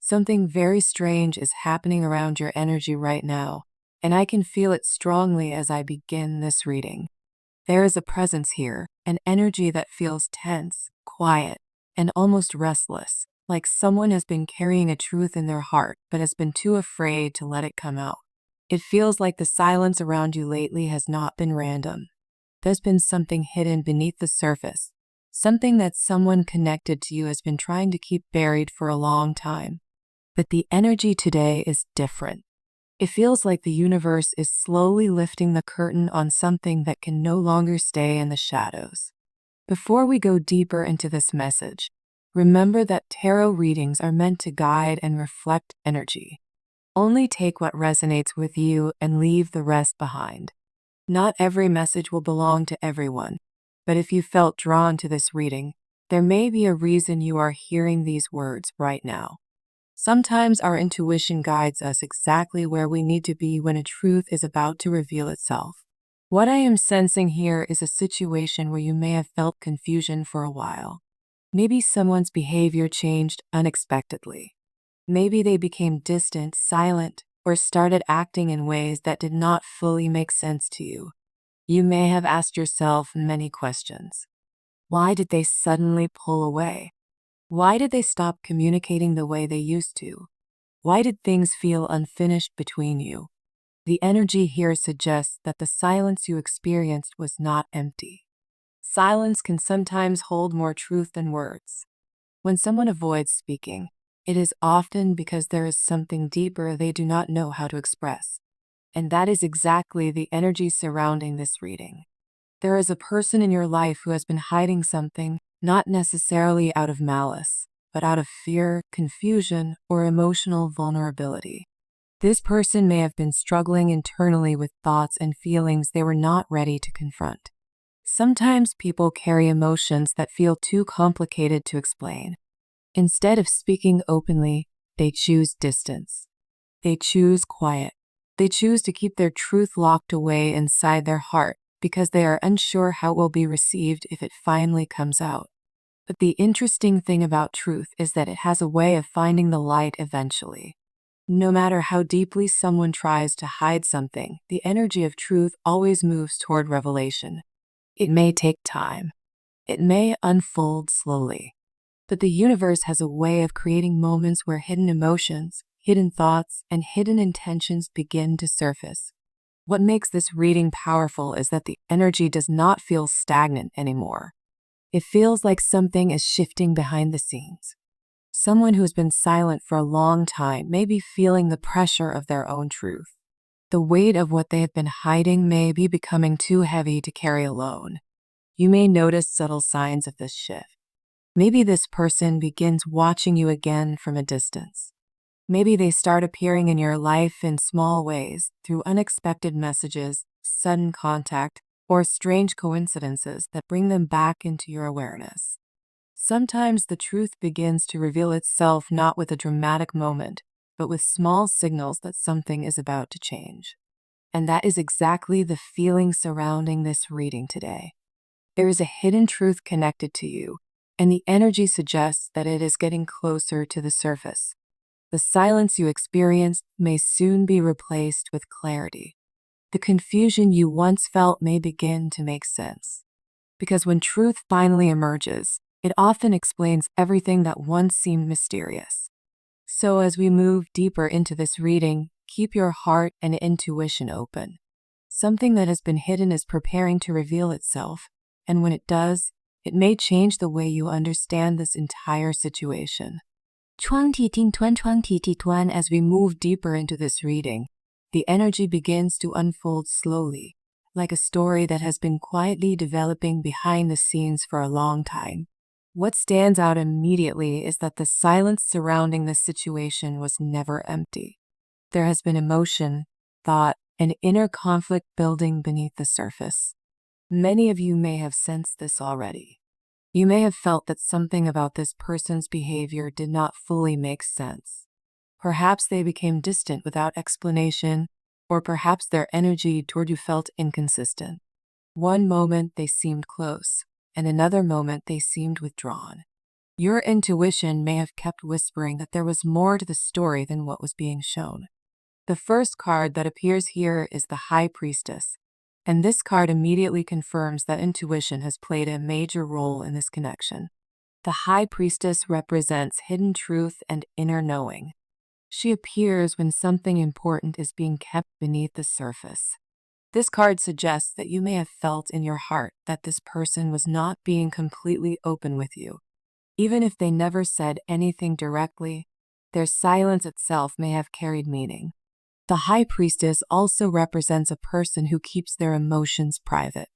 Something very strange is happening around your energy right now, and I can feel it strongly as I begin this reading. There is a presence here, an energy that feels tense, quiet, and almost restless, like someone has been carrying a truth in their heart but has been too afraid to let it come out. It feels like the silence around you lately has not been random. There's been something hidden beneath the surface, something that someone connected to you has been trying to keep buried for a long time. But the energy today is different. It feels like the universe is slowly lifting the curtain on something that can no longer stay in the shadows. Before we go deeper into this message, remember that tarot readings are meant to guide and reflect energy. Only take what resonates with you and leave the rest behind. Not every message will belong to everyone, but if you felt drawn to this reading, there may be a reason you are hearing these words right now. Sometimes our intuition guides us exactly where we need to be when a truth is about to reveal itself. What I am sensing here is a situation where you may have felt confusion for a while. Maybe someone's behavior changed unexpectedly. Maybe they became distant, silent, or started acting in ways that did not fully make sense to you. You may have asked yourself many questions. Why did they suddenly pull away? Why did they stop communicating the way they used to? Why did things feel unfinished between you? The energy here suggests that the silence you experienced was not empty. Silence can sometimes hold more truth than words. When someone avoids speaking, it is often because there is something deeper they do not know how to express. And that is exactly the energy surrounding this reading. There is a person in your life who has been hiding something, not necessarily out of malice, but out of fear, confusion, or emotional vulnerability. This person may have been struggling internally with thoughts and feelings they were not ready to confront. Sometimes people carry emotions that feel too complicated to explain. Instead of speaking openly, they choose distance. They choose quiet. They choose to keep their truth locked away inside their heart because they are unsure how it will be received if it finally comes out. But the interesting thing about truth is that it has a way of finding the light eventually. No matter how deeply someone tries to hide something, the energy of truth always moves toward revelation. It may take time. It may unfold slowly. But the universe has a way of creating moments where hidden emotions, hidden thoughts, and hidden intentions begin to surface. What makes this reading powerful is that the energy does not feel stagnant anymore. It feels like something is shifting behind the scenes. Someone who has been silent for a long time may be feeling the pressure of their own truth. The weight of what they have been hiding may be becoming too heavy to carry alone. You may notice subtle signs of this shift. Maybe this person begins watching you again from a distance. Maybe they start appearing in your life in small ways, through unexpected messages, sudden contact, or strange coincidences that bring them back into your awareness. Sometimes the truth begins to reveal itself not with a dramatic moment, but with small signals that something is about to change. And that is exactly the feeling surrounding this reading today. There is a hidden truth connected to you, and the energy suggests that it is getting closer to the surface. The silence you experienced may soon be replaced with clarity. The confusion you once felt may begin to make sense. Because when truth finally emerges, it often explains everything that once seemed mysterious. So as we move deeper into this reading, keep your heart and intuition open. Something that has been hidden is preparing to reveal itself, and when it does, it may change the way you understand this entire situation. As we move deeper into this reading, the energy begins to unfold slowly, like a story that has been quietly developing behind the scenes for a long time. What stands out immediately is that the silence surrounding this situation was never empty. There has been emotion, thought, and inner conflict building beneath the surface. Many of you may have sensed this already. You may have felt that something about this person's behavior did not fully make sense. Perhaps they became distant without explanation, or perhaps their energy toward you felt inconsistent. One moment they seemed close, and another moment they seemed withdrawn. Your intuition may have kept whispering that there was more to the story than what was being shown. The first card that appears here is the High Priestess, and this card immediately confirms that intuition has played a major role in this connection. The High Priestess represents hidden truth and inner knowing. She appears when something important is being kept beneath the surface. This card suggests that you may have felt in your heart that this person was not being completely open with you. Even if they never said anything directly, their silence itself may have carried meaning. The High Priestess also represents a person who keeps their emotions private.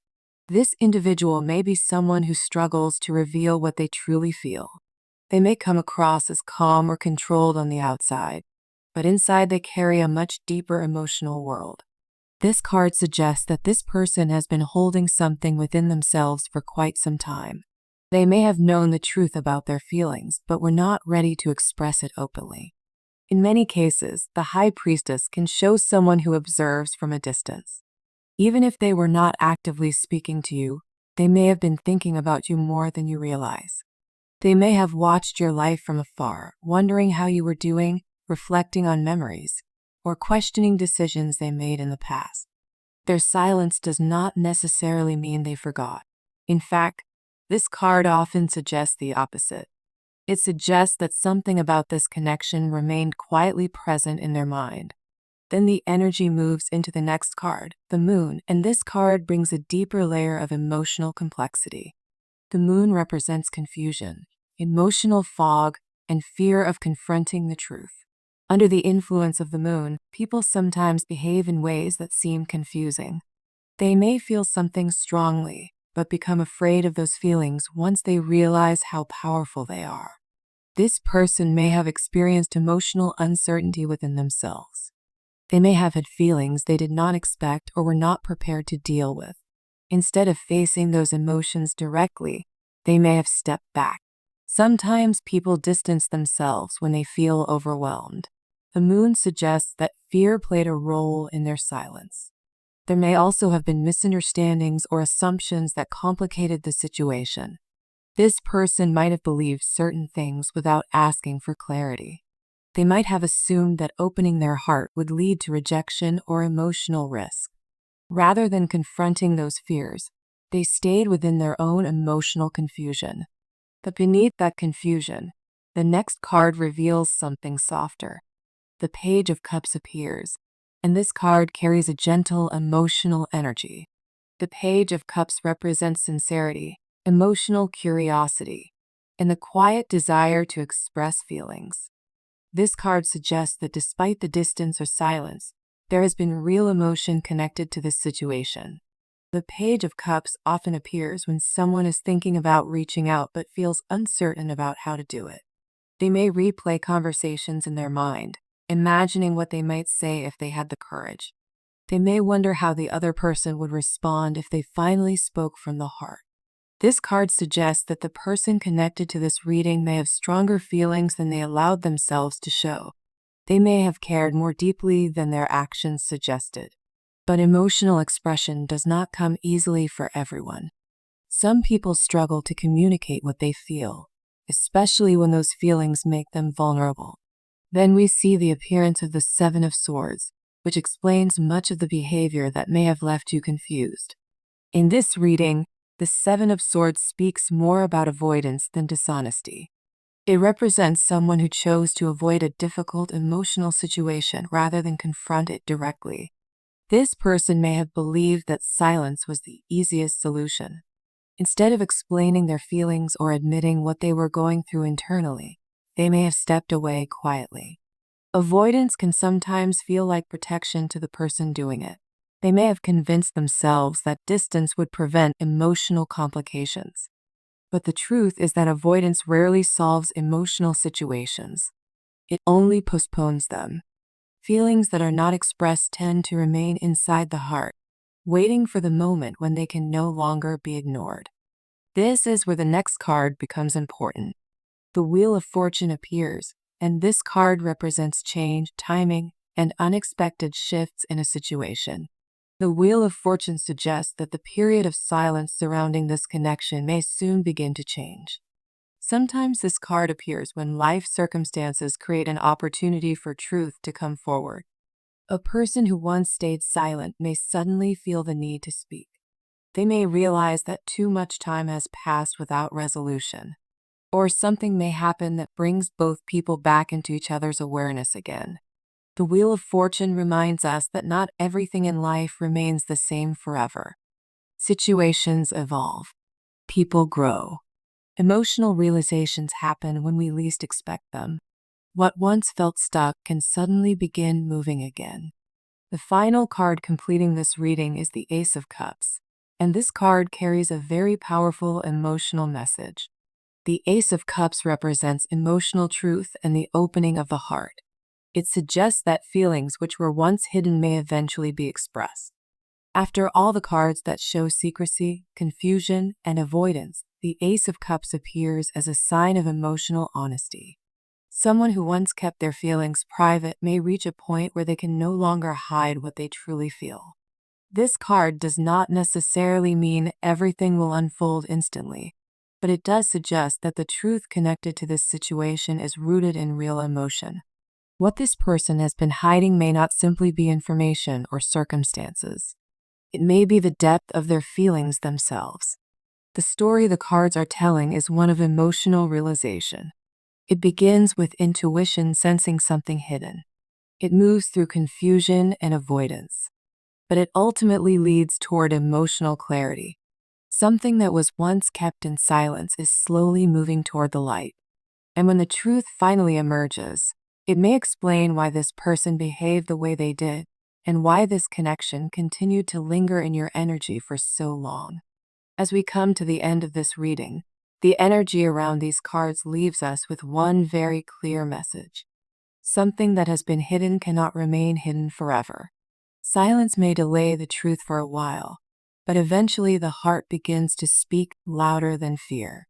This individual may be someone who struggles to reveal what they truly feel. They may come across as calm or controlled on the outside, but inside they carry a much deeper emotional world. This card suggests that this person has been holding something within themselves for quite some time. They may have known the truth about their feelings, but were not ready to express it openly. In many cases, the High Priestess can show someone who observes from a distance. Even if they were not actively speaking to you, they may have been thinking about you more than you realize. They may have watched your life from afar, wondering how you were doing, reflecting on memories, or questioning decisions they made in the past. Their silence does not necessarily mean they forgot. In fact, this card often suggests the opposite. It suggests that something about this connection remained quietly present in their mind. Then the energy moves into the next card, the Moon, and this card brings a deeper layer of emotional complexity. The Moon represents confusion, emotional fog, and fear of confronting the truth. Under the influence of the Moon, people sometimes behave in ways that seem confusing. They may feel something strongly, but become afraid of those feelings once they realize how powerful they are. This person may have experienced emotional uncertainty within themselves. They may have had feelings they did not expect or were not prepared to deal with. Instead of facing those emotions directly, they may have stepped back. Sometimes people distance themselves when they feel overwhelmed. The Moon suggests that fear played a role in their silence. There may also have been misunderstandings or assumptions that complicated the situation. This person might have believed certain things without asking for clarity. They might have assumed that opening their heart would lead to rejection or emotional risk. Rather than confronting those fears, they stayed within their own emotional confusion. But beneath that confusion, the next card reveals something softer. The Page of Cups appears, and this card carries a gentle emotional energy. The Page of Cups represents sincerity, emotional curiosity, and the quiet desire to express feelings. This card suggests that despite the distance or silence, there has been real emotion connected to this situation. The Page of Cups often appears when someone is thinking about reaching out but feels uncertain about how to do it. They may replay conversations in their mind, imagining what they might say if they had the courage. They may wonder how the other person would respond if they finally spoke from the heart. This card suggests that the person connected to this reading may have stronger feelings than they allowed themselves to show. They may have cared more deeply than their actions suggested. But emotional expression does not come easily for everyone. Some people struggle to communicate what they feel, especially when those feelings make them vulnerable. Then we see the appearance of the Seven of Swords, which explains much of the behavior that may have left you confused. In this reading, the Seven of Swords speaks more about avoidance than dishonesty. It represents someone who chose to avoid a difficult emotional situation rather than confront it directly. This person may have believed that silence was the easiest solution. Instead of explaining their feelings or admitting what they were going through internally, they may have stepped away quietly. Avoidance can sometimes feel like protection to the person doing it. They may have convinced themselves that distance would prevent emotional complications. But the truth is that avoidance rarely solves emotional situations. It only postpones them. Feelings that are not expressed tend to remain inside the heart, waiting for the moment when they can no longer be ignored. This is where the next card becomes important. The Wheel of Fortune appears, and this card represents change, timing, and unexpected shifts in a situation. The Wheel of Fortune suggests that the period of silence surrounding this connection may soon begin to change. Sometimes this card appears when life circumstances create an opportunity for truth to come forward. A person who once stayed silent may suddenly feel the need to speak. They may realize that too much time has passed without resolution, or something may happen that brings both people back into each other's awareness again. The Wheel of Fortune reminds us that not everything in life remains the same forever. Situations evolve. People grow. Emotional realizations happen when we least expect them. What once felt stuck can suddenly begin moving again. The final card completing this reading is the Ace of Cups, and this card carries a very powerful emotional message. The Ace of Cups represents emotional truth and the opening of the heart. It suggests that feelings which were once hidden may eventually be expressed. After all the cards that show secrecy, confusion, and avoidance, the Ace of Cups appears as a sign of emotional honesty. Someone who once kept their feelings private may reach a point where they can no longer hide what they truly feel. This card does not necessarily mean everything will unfold instantly, but it does suggest that the truth connected to this situation is rooted in real emotion. What this person has been hiding may not simply be information or circumstances. It may be the depth of their feelings themselves. The story the cards are telling is one of emotional realization. It begins with intuition sensing something hidden. It moves through confusion and avoidance, but it ultimately leads toward emotional clarity. Something that was once kept in silence is slowly moving toward the light. And when the truth finally emerges, it may explain why this person behaved the way they did and why this connection continued to linger in your energy for so long. As we come to the end of this reading, the energy around these cards leaves us with one very clear message. Something that has been hidden cannot remain hidden forever. Silence may delay the truth for a while, but eventually the heart begins to speak louder than fear.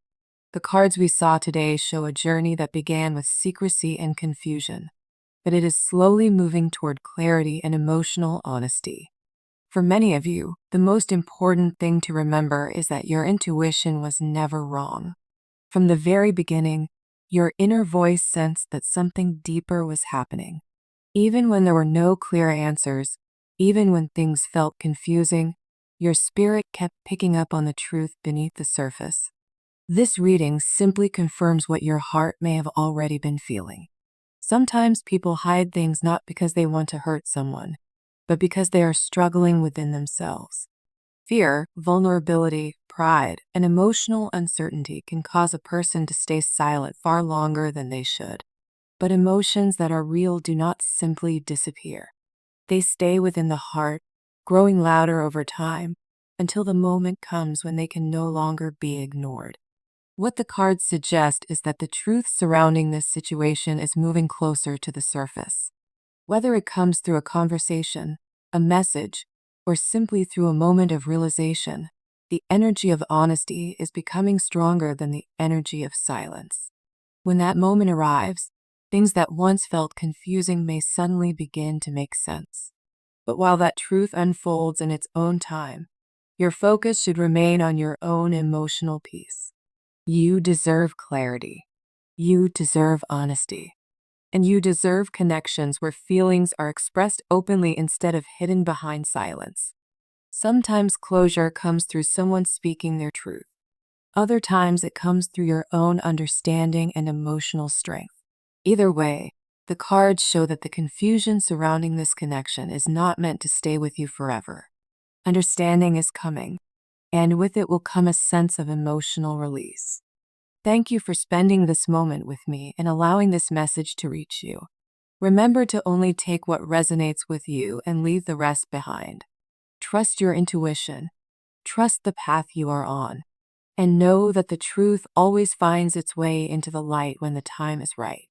The cards we saw today show a journey that began with secrecy and confusion, but it is slowly moving toward clarity and emotional honesty. For many of you, the most important thing to remember is that your intuition was never wrong. From the very beginning, your inner voice sensed that something deeper was happening. Even when there were no clear answers, even when things felt confusing, your spirit kept picking up on the truth beneath the surface. This reading simply confirms what your heart may have already been feeling. Sometimes people hide things not because they want to hurt someone, but because they are struggling within themselves. Fear, vulnerability, pride, and emotional uncertainty can cause a person to stay silent far longer than they should. But emotions that are real do not simply disappear. They stay within the heart, growing louder over time, until the moment comes when they can no longer be ignored. What the cards suggest is that the truth surrounding this situation is moving closer to the surface. Whether it comes through a conversation, a message, or simply through a moment of realization, the energy of honesty is becoming stronger than the energy of silence. When that moment arrives, things that once felt confusing may suddenly begin to make sense. But while that truth unfolds in its own time, your focus should remain on your own emotional peace. You deserve clarity. You deserve honesty. And you deserve connections where feelings are expressed openly instead of hidden behind silence. Sometimes closure comes through someone speaking their truth. Other times it comes through your own understanding and emotional strength. Either way, the cards show that the confusion surrounding this connection is not meant to stay with you forever. Understanding is coming, and with it will come a sense of emotional release. Thank you for spending this moment with me and allowing this message to reach you. Remember to only take what resonates with you and leave the rest behind. Trust your intuition. Trust the path you are on. And know that the truth always finds its way into the light when the time is right.